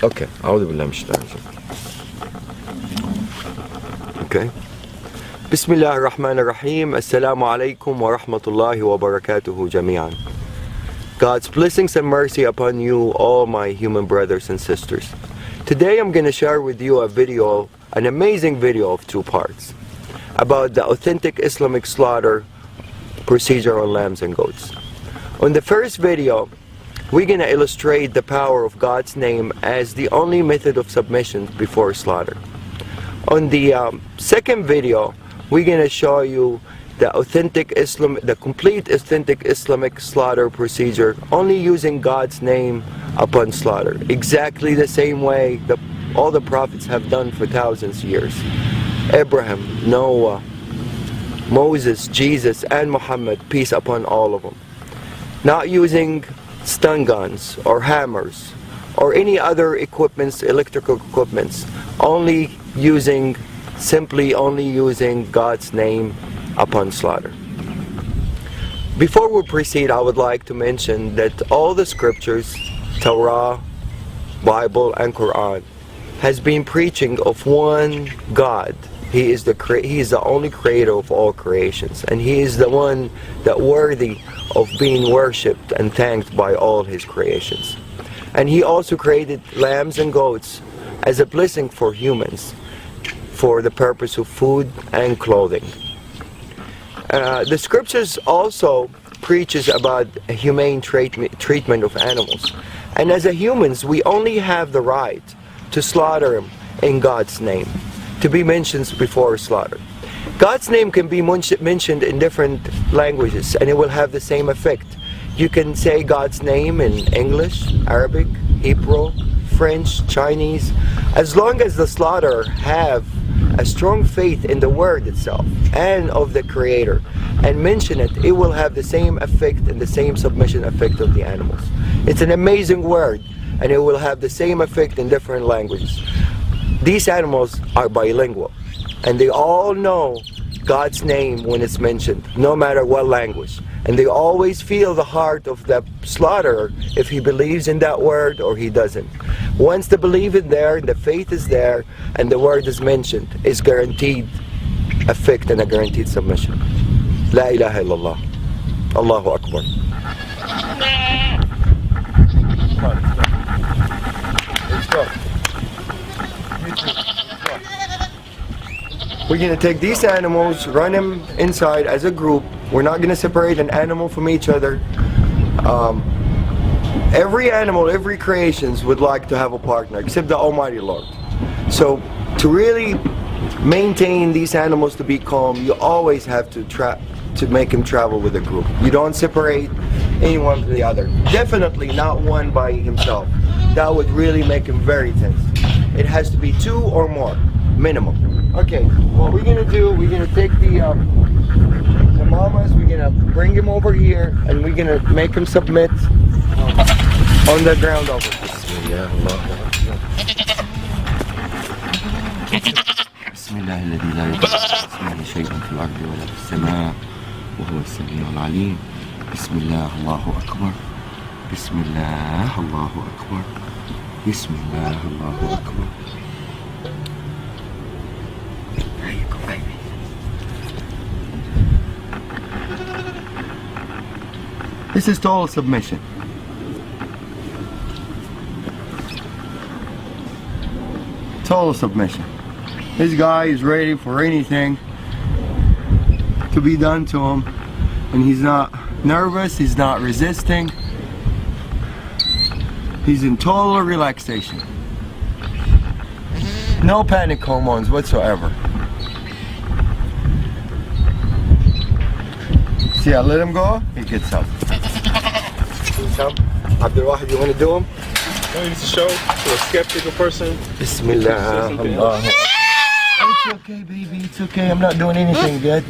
Okay. أعوذ بالله من الشيطان الرجيم. Okay. بسم الله الرحمن الرحيم. Assalamu alaikum wa rahmatullahi wa barakatuhu jami'an. God's blessings and mercy upon you, all my human brothers and sisters. Today I'm going to share with you a video, an amazing video of 2 parts, about the authentic Islamic slaughter procedure on lambs and goats. On the first video, we're going to illustrate the power of God's name as the only method of submission before slaughter. On the second video, we're going to show you the complete authentic Islamic slaughter procedure, only using God's name upon slaughter, exactly the same way that all the prophets have done for thousands of years. Abraham, Noah, Moses, Jesus, and Muhammad, peace upon all of them. Not using stun guns or hammers or any other equipments, electrical equipments, simply only using God's name upon slaughter. Before we proceed, I would like to mention that all the scriptures, Torah, Bible, and Quran, has been preaching of one God. He is the only creator of all creations, and He is the one that worthy of being worshipped and thanked by all His creations. And He also created lambs and goats as a blessing for humans, for the purpose of food and clothing. The scriptures also preaches about a humane treatment of animals, and as humans we only have the right to slaughter them in God's name, to be mentioned before slaughter. God's name can be mentioned in different languages and it will have the same effect. You can say God's name in English, Arabic, Hebrew, French, Chinese. As long as the slaughterer have a strong faith in the word itself and of the Creator and mention it, it will have the same effect and the same submission effect of the animals. It's an amazing word and it will have the same effect in different languages. These animals are bilingual and they all know God's name when it's mentioned, no matter what language. And they always feel the heart of the slaughterer if he believes in that word or he doesn't. Once the belief is there, the faith is there, and the word is mentioned, is guaranteed effect and a guaranteed submission. La ilaha illallah. Allahu Akbar. Let's go. We're going to take these animals, run them inside as a group. We're not going to separate an animal from each other. Every animal, every creation would like to have a partner, except the Almighty Lord. So to really maintain these animals to be calm, you always have to make them travel with a group. You don't separate anyone from the other. Definitely not one by himself. That would really make him very tense. It has to be 2 or more, minimum. Okay, what we're going to do, we're going to take the mamas, we're going to bring him over here, and we're going to make him submit on the ground over here. بسم الله الذي لا يضر مع اسمه شيء في الأرض ولا في السماء وهو السميع العليم. بسم الله الله أكبر. بسم الله الله أكبر. بسم الله الله أكبر. This is total submission. Total submission. This guy is ready for anything to be done to him, and he's not nervous, he's not resisting. He's in total relaxation. No panic hormones whatsoever. See, I let him go, he gets up. Abdul Wahid, you want to do him? No, you need to show to a skeptical person. Bismillah. Allah. It's okay, baby. It's okay. I'm not doing anything yet.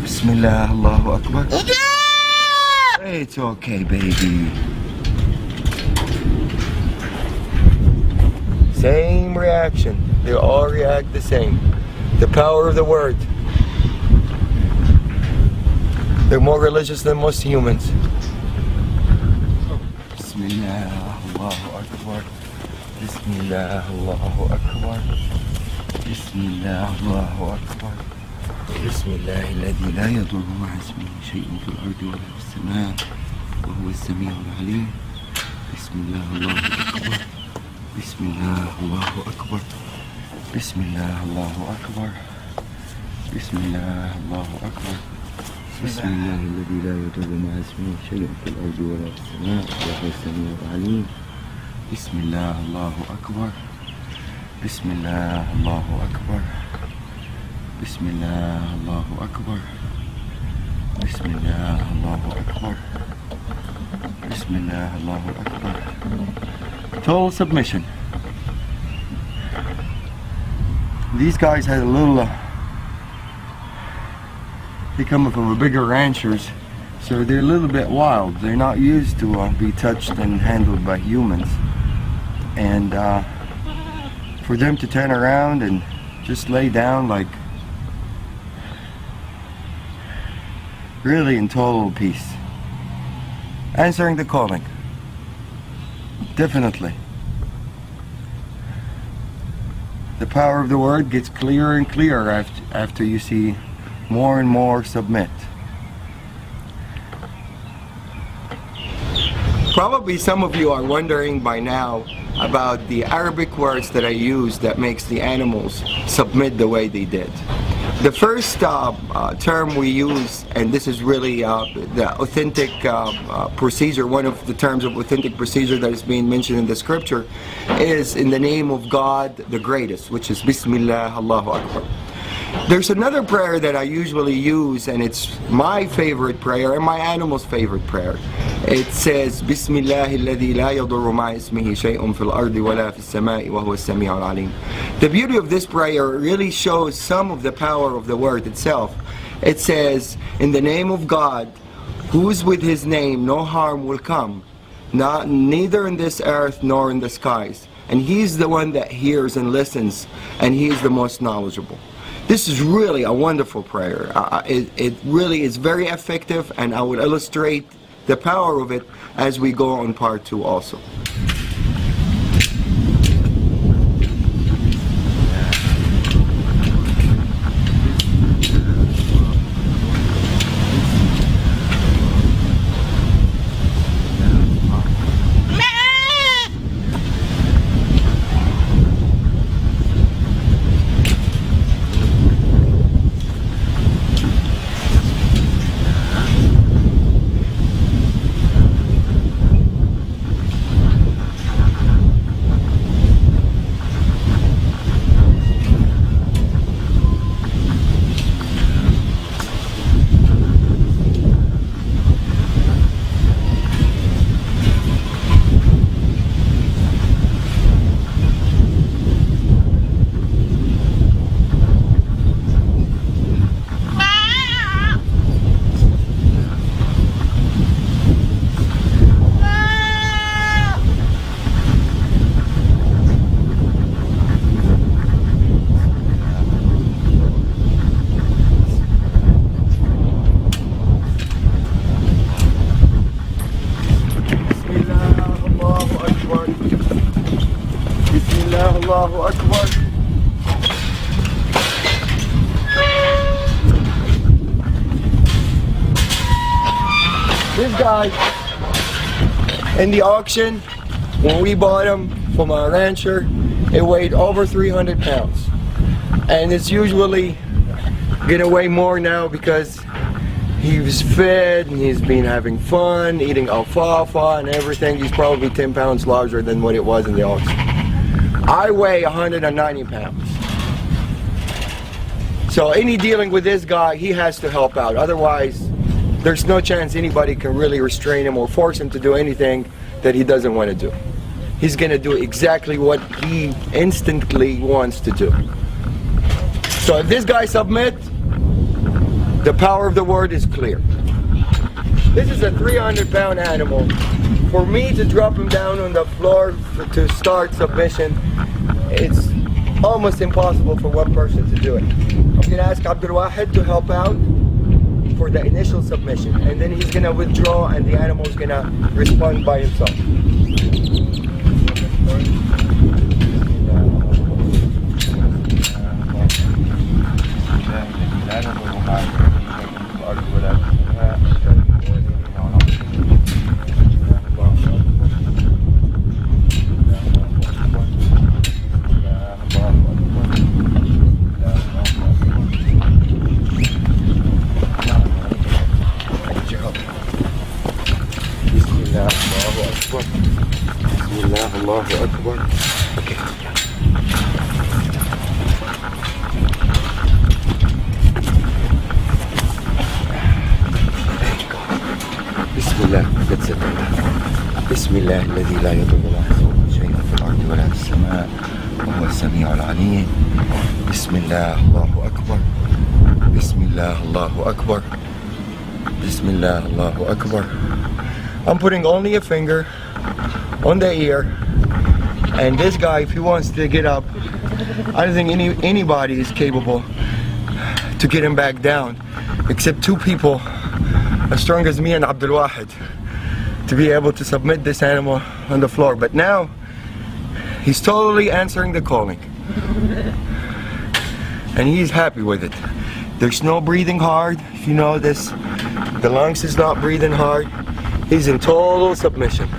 Bismillah. Allahu Akbar. It's okay, baby. Same reaction. They all react the same. The power of the word. They're more religious than most humans. Bismillah. Allahu Akbar. Bismillah, Allahu Akbar. Bismillah, Allahu Akbar. Bismillah, الذي لا يضر مع اسمه شيء في الأرض ولا في السماء وهو السميع العليم. بسم الله الله أكبر. بسم الله الله أكبر. بسم الله الله أكبر. بسم الله الله أكبر. بسم الله الذي لا يضر مع اسمه شيء في الأرض ولا في السماء وهو السميع العليم. بسم الله الله أكبر. بسم الله الله أكبر. بسم الله الله أكبر. بسم الله الله أكبر. بسم الله الله أكبر. Total submission. These guys had a little they come from a bigger ranchers, so they're a little bit wild. They're not used to be touched and handled by humans, and for them to turn around and just lay down like really in total peace, answering the calling. Definitely the power of the word gets clearer and clearer after you see more and more submit. Probably some of you are wondering by now about the Arabic words that I use that makes the animals submit the way they did. The first term we use, and this is really the authentic procedure, one of the terms of authentic procedure that is being mentioned in the scripture, is in the name of God the greatest, which is Bismillah, Allahu Akbar. There's another prayer that I usually use, and it's my favorite prayer and my animal's favorite prayer. It says, Bismillah alladhi la yadurru ma'a ismihi shay'un fil ardi wala fis sama'i wa huwa as-sami'u al-alim. The beauty of this prayer really shows some of the power of the word itself. It says, in the name of God, who's with his name no harm will come, neither in this earth nor in the skies. And he's the one that hears and listens, and he's the most knowledgeable. This is really a wonderful prayer. It really is very effective, and I will illustrate the power of it as we go on part 2 also. Allahu Akbar. This guy in the auction, when we bought him from our rancher, it weighed over 300 pounds. And it's usually gonna weigh more now because he was fed and he's been having fun, eating alfalfa and everything. He's probably 10 pounds larger than what it was in the auction. I weigh 190 pounds. So any dealing with this guy, he has to help out. Otherwise, there's no chance anybody can really restrain him or force him to do anything that he doesn't want to do. He's going to do exactly what he instantly wants to do. So if this guy submits, the power of the word is clear. This is a 300-pound animal. For me to drop him down on the floor to start submission, it's almost impossible for one person to do it. I'm going to ask Abdul Wahid to help out for the initial submission, and then he's going to withdraw and the animal is going to respond by himself. Bismillah, Allahu Akbar. Bismillah, Allahu Akbar. Okay. There you go. Bismillah. That's it. Bismillah, الذي لا يضر مع اسمه شيء في الأرض ولا في السماء وهو السميع العليم. Bismillah, Allahu Akbar. Bismillah, Allahu Akbar. Bismillah, Allahu Akbar. I'm putting only a finger on the ear, and this guy, if he wants to get up, I don't think anybody is capable to get him back down, except two people as strong as me and Abdul Wahid, to be able to submit this animal on the floor. But now he's totally answering the calling, and he's happy with it. There's no breathing hard. If you know this, the lungs is not breathing hard. He's in total submission.